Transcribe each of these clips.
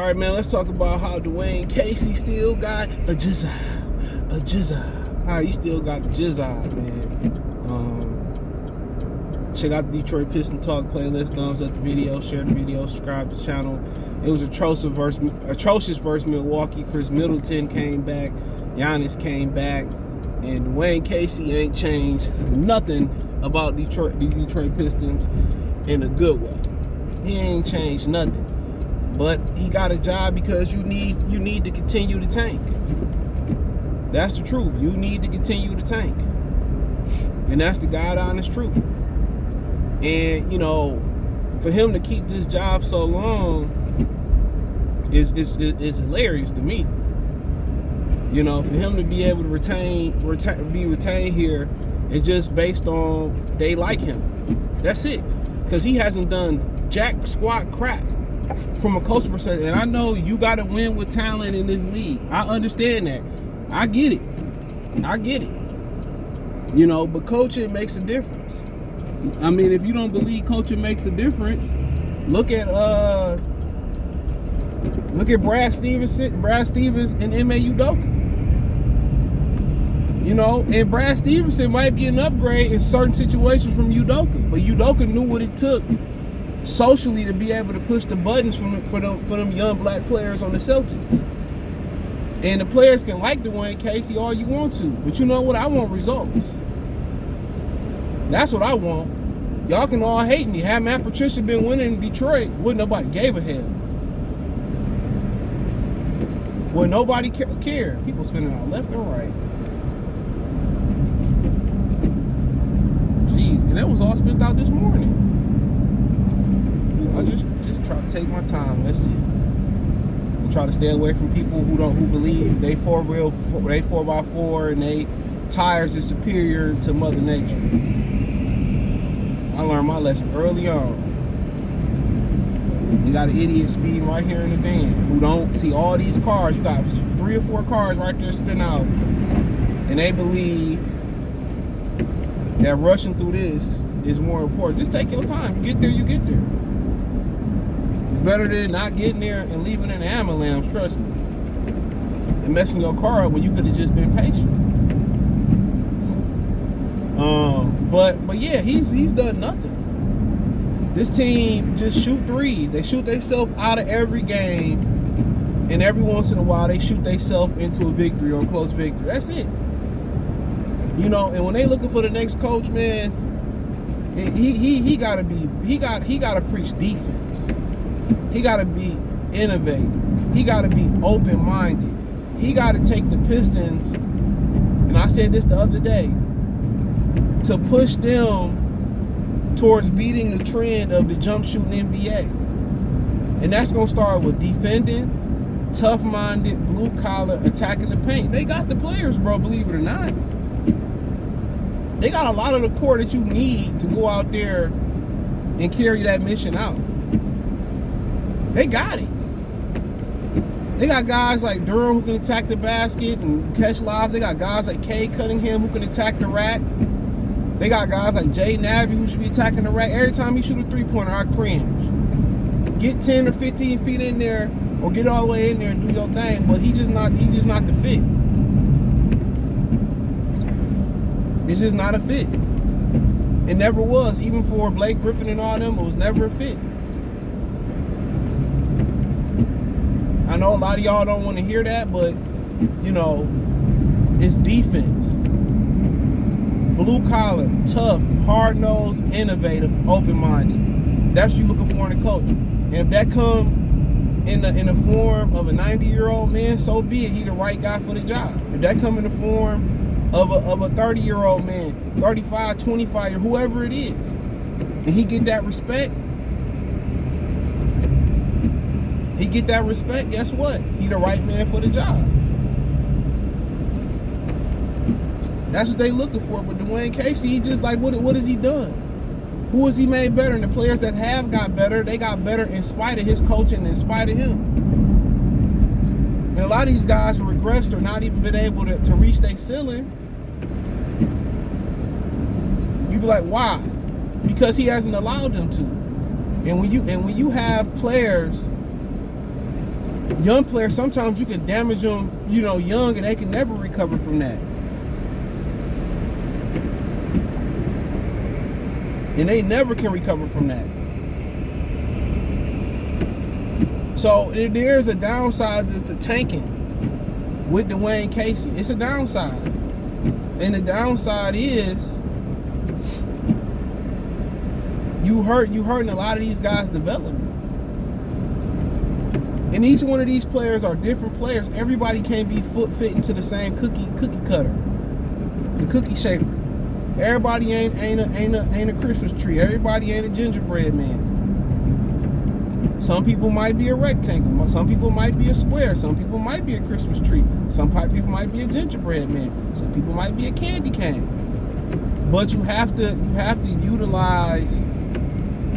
right, man, let's talk about how Dwane Casey still got a jizzah. How he still got the jizzah, man. Check out the Detroit Pistons Talk playlist. Thumbs up the video, share the video, subscribe to the channel. It was atrocious versus Milwaukee. Chris Middleton came back. Giannis came back. And Dwane Casey ain't changed nothing about the Detroit Pistons in a good way. He ain't changed nothing. But he got a job because you need to continue to tank. That's the truth. You need to continue to tank. And that's the God honest truth. And, you know, for him to keep this job so long is hilarious to me. You know, for him to be able to be retained here is just based on they like him. That's it. Because he hasn't done jack squat crap from a coach perspective. And I know you got to win with talent in this league. I understand that. I get it. You know, but coaching makes a difference. I mean, if you don't believe coaching makes a difference, look at Brad Stevens and Ime Udoka. You know, and Brad Stevenson might be an upgrade in certain situations from Udoka, but Udoka knew what it took socially to be able to push the buttons for them young black players on the Celtics. And the players can like Dwane Casey all you want to, but you know what? I want results. That's what I want. Y'all can all hate me. Had Matt Patricia been winning in Detroit, wouldn't nobody gave a hell. Well, nobody cared. People spinning out left and right. Jeez, and that was all spent out this morning. So I just try to take my time. Let's see. And try to stay away from people who believe they 4x4 and they tires is superior to Mother Nature. I learned my lesson early on. You got an idiot speeding right here in the van who don't see all these cars. You got 3 or 4 cars right there spin out, and they believe that rushing through this is more important. Just take your time. You get there, you get there. It's better than not getting there and leaving in an ambulance, trust me, and messing your car up when you could have just been patient. But yeah, he's done nothing. This team just shoot threes. They shoot themselves out of every game, and every once in a while they shoot themselves into a victory or a close victory. That's it. You know, and when they looking for the next coach, man, he gotta preach defense. He gotta be innovative. He gotta be open-minded. He gotta take the Pistons, and I said this the other day, to push them towards beating the trend of the jump shooting NBA. And that's going to start with defending, tough-minded, blue-collar, attacking the paint. They got the players, bro, believe it or not. They got a lot of the core that you need to go out there and carry that mission out. They got it. They got guys like Durham who can attack the basket and catch lobs. They got guys like Cade Cunningham who can attack the rack. They got guys like Jay Navy who should be attacking the rack. Every time he shoot a three-pointer, I cringe. Get 10 or 15 feet in there or get all the way in there and do your thing, but he just not the fit. It's just not a fit. It never was. Even for Blake Griffin and all them, it was never a fit. I know a lot of y'all don't want to hear that, but, you know, it's defense. Blue collar, tough, hard-nosed, innovative, open-minded. That's what you're looking for in a coach. And if that come in the form of a 90-year-old man, so be it. He the right guy for the job. If that come in the form of a 30-year-old man, 35, 25, or whoever it is, and he get that respect, guess what? He the right man for the job. That's what they looking for. But Dwane Casey, he just like, what has he done? Who has he made better? And the players that have got better, they got better in spite of his coaching, in spite of him. And a lot of these guys who regressed or not even been able to reach their ceiling, you be like, why? Because he hasn't allowed them to. And when you have players Young players, sometimes you can damage them, young, and they can never recover from that. And they never can recover from that. So there's a downside to tanking with Dwane Casey. It's a downside. And the downside is you hurting a lot of these guys' development. And each one of these players are different players. Everybody can't be fit into the same cookie cutter, the cookie shaper. Everybody ain't a Christmas tree. Everybody ain't a gingerbread man. Some people might be a rectangle. Some people might be a square. Some people might be a Christmas tree. Some people might be a gingerbread man. Some people might be a candy cane. But you have to utilize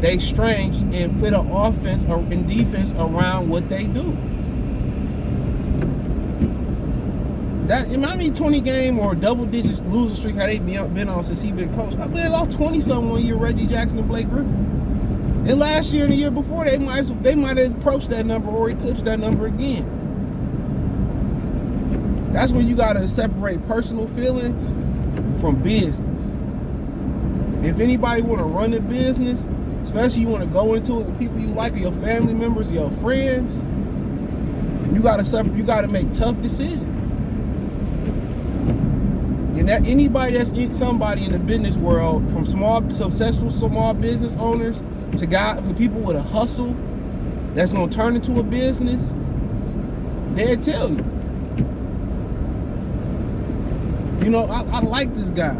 their strengths and fit an offense and defense around what they do. That, it might be 20 game or double digits losing streak how they been on since he been coached. I been lost 20 something one year, Reggie Jackson and Blake Griffin. And last year and the year before, they might have approached that number or eclipsed that number again. That's when you gotta separate personal feelings from business. If anybody wanna run a business, especially you want to go into it with people you like, or your family members, your friends, you gotta make tough decisions. And that anybody that's somebody in the business world, from successful small business owners to people with a hustle that's gonna turn into a business, they'll tell you. I like this guy,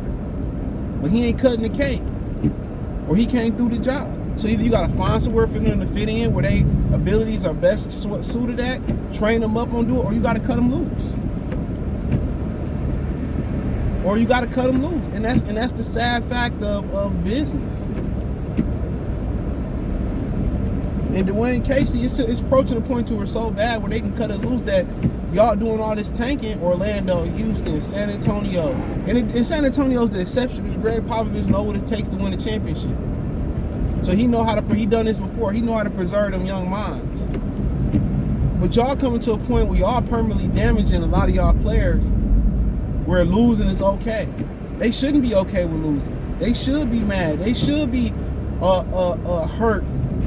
but he ain't cutting the cake, or he can't do the job. So either you gotta find somewhere for them to fit in where their abilities are best suited at, train them up on do it, or you gotta cut them loose. And that's the sad fact of business. And Dwane Casey, it's approaching a point to where it's so bad where they can cut it loose that y'all doing all this tanking. Orlando, Houston, San Antonio, and San Antonio's the exception because Greg Popovich knows what it takes to win a championship. So he done this before. He know how to preserve them young minds. But y'all coming to a point where y'all permanently damaging a lot of y'all players where losing is okay. They shouldn't be okay with losing. They should be mad. They should be hurt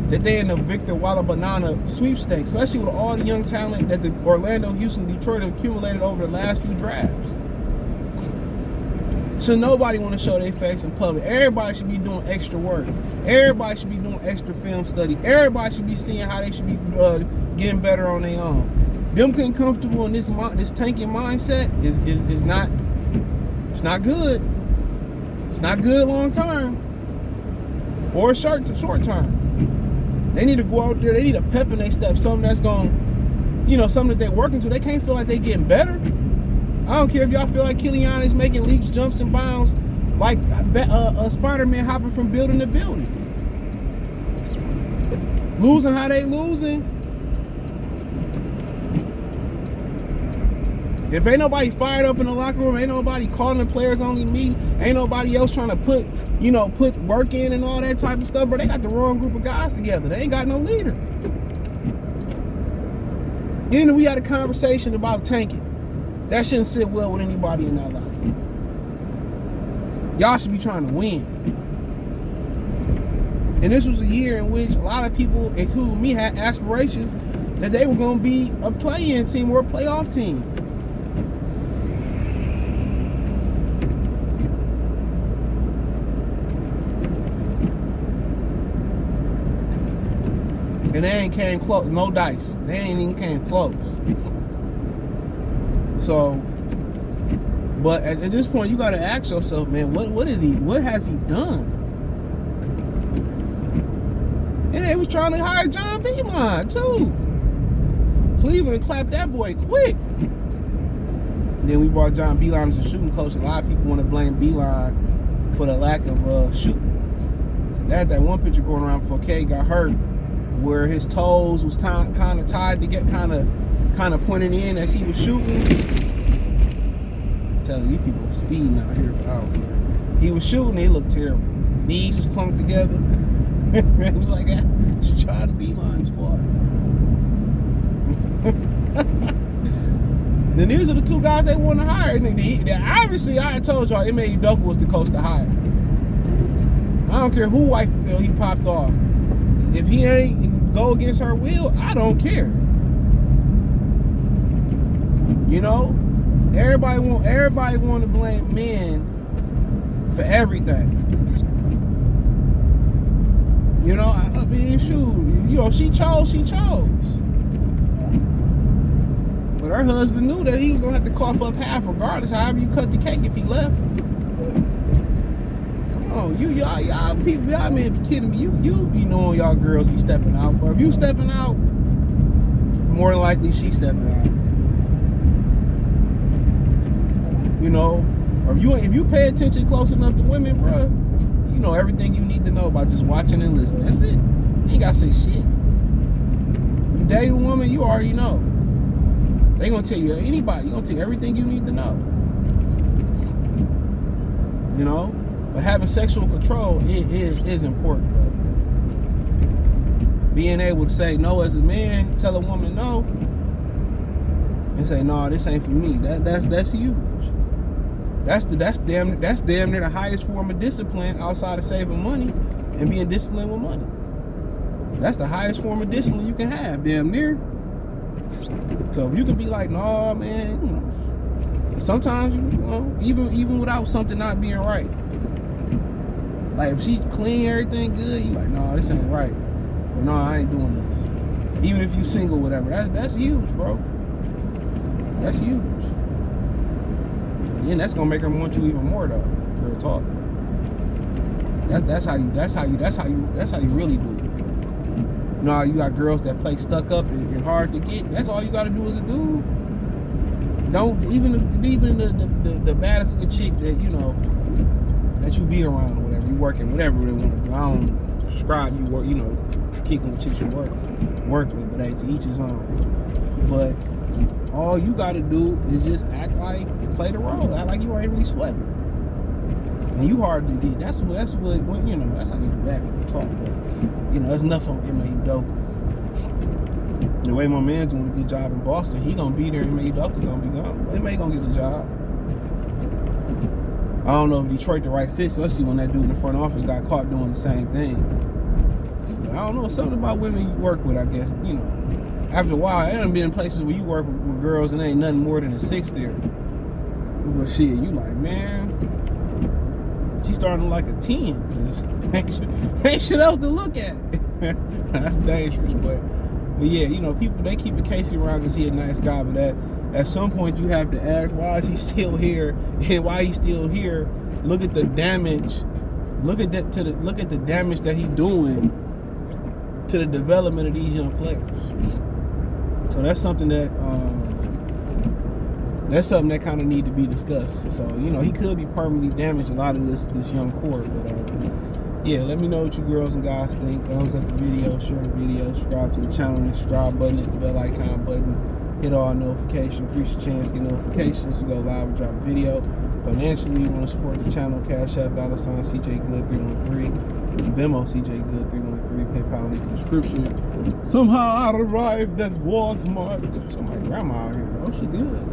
that they in the Victor Walla Banana sweepstakes, especially with all the young talent that the Orlando, Houston, Detroit have accumulated over the last few drafts. So nobody want to show their face in public. Everybody should be doing extra work. Everybody should be doing extra film study. Everybody should be seeing how they should be getting better on their own. Them getting comfortable in this tanking mindset is not. It's not good. It's not good long term or short term. They need to go out there. They need a pep in their step. Something that's going, something that they're working to. They can't feel like they're getting better. I don't care if y'all feel like Killian is making leaps, jumps, and bounds like a Spider-Man hopping from building to building. Losing how they losing. If ain't nobody fired up in the locker room, ain't nobody calling the players only meeting, ain't nobody else trying to put work in and all that type of stuff, but they got the wrong group of guys together. They ain't got no leader. Then we had a conversation about tanking. That shouldn't sit well with anybody in that locker room. Y'all should be trying to win. And this was a year in which a lot of people, including me, had aspirations that they were going to be a play-in team or a playoff team. And they ain't came close. No dice. They ain't even came close. So, but at this point, you gotta ask yourself, man, what has he done? And they was trying to hire John Beeline too. Cleveland clapped that boy quick. Then we brought John Beeline as a shooting coach. A lot of people want to blame Beeline for the lack of shooting. They had that one picture going around before K got hurt, where his toes was kind of tied to get kind of pointing in as he was shooting. I'm telling you, people are speeding out here, but I don't care. He was shooting, he looked terrible. Knees was clumped together. It was like, John Beeline's fault. Then these are the two guys they want to hire. And obviously, I told y'all Ime Udoka was the coach to hire. I don't care who wife he popped off. If he ain't go against her will, I don't care. You know, everybody want to blame men for everything. You know, I mean, shoot, you know, she chose. But her husband knew that he was gonna have to cough up half regardless, however you cut the cake if he left. Come on, y'all people, y'all men be kidding me. You be knowing y'all girls be stepping out, bro. If you stepping out, more than likely she stepping out. You know, or if you pay attention close enough to women, bro, you know everything you need to know about just watching and listening. That's it. You ain't gotta say shit. You date a woman, you already know. They gonna tell you anybody. You gonna tell you everything you need to know. You know, but having sexual control is important though. Being able to say no as a man, tell a woman no, and say no, this ain't for me. That's huge. That's damn near the highest form of discipline outside of saving money and being disciplined with money. That's the highest form of discipline you can have, damn near. So you can be like, no, man. You know, sometimes you know, even without something not being right. Like if she clean everything good, you like, no, this ain't right. Or no, I ain't doing this. Even if you single, whatever. That's huge, bro. That's huge. And that's gonna make her want you even more though. Real talk. That's how you really do it. You know, you got girls that play stuck up and hard to get. That's all you gotta do as a dude. Don't even the baddest of a chick that you know that you be around or whatever, you working whatever they want to do. I don't subscribe you work, you know, kicking with chicks you work with, but hey, to each his own. But all you gotta do is just act like, play the role, act like you ain't really sweating. And you hard to get. That's what you know. That's how you do that talk. But you know, that's enough on Ime Udoka. The way my man's doing a good job in Boston, he gonna be there. Ime Udoka gonna be gone. Ime gonna get the job. I don't know if Detroit the right fit, especially when that dude in the front office got caught doing the same thing. But I don't know, something about women you work with, I guess, you know. After a while, I done been in places where you work with girls and ain't nothing more than a 6 there. But shit, you like, man, she's starting like a 10. Cause ain't shit else to look at. That's dangerous, but yeah, you know, people, they keep Casey around because he a nice guy, but at some point you have to ask, why is he still here? And why he's still here? Look at the damage. Look at the damage that he's doing to the development of these young players. So that's something that kind of need to be discussed. So, you know, he could be permanently damaged a lot of this young core. But yeah, let me know what you girls and guys think. Thumbs up the video, share the video, subscribe to the channel. The subscribe button is the bell icon button. Hit all notifications, increase your chance to get notifications. You go live and drop a video. Financially, you want to support the channel, Cash App, $, CJ Good 313. Venmo, CJ Good 313. PayPal link in the description. Somehow I arrived at Walmart. My grandma out here, bro. She good.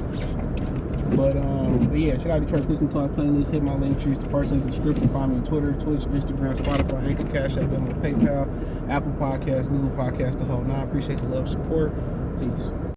But yeah, check out Detroit Pistons Talk playlist. Hit my link tree. It's the first link in the description. Find me on Twitter, Twitch, Instagram, Spotify, Anchor, Cash App, Venmo, PayPal, Apple Podcasts, Google Podcasts, the whole nine. Appreciate the love, support. Peace.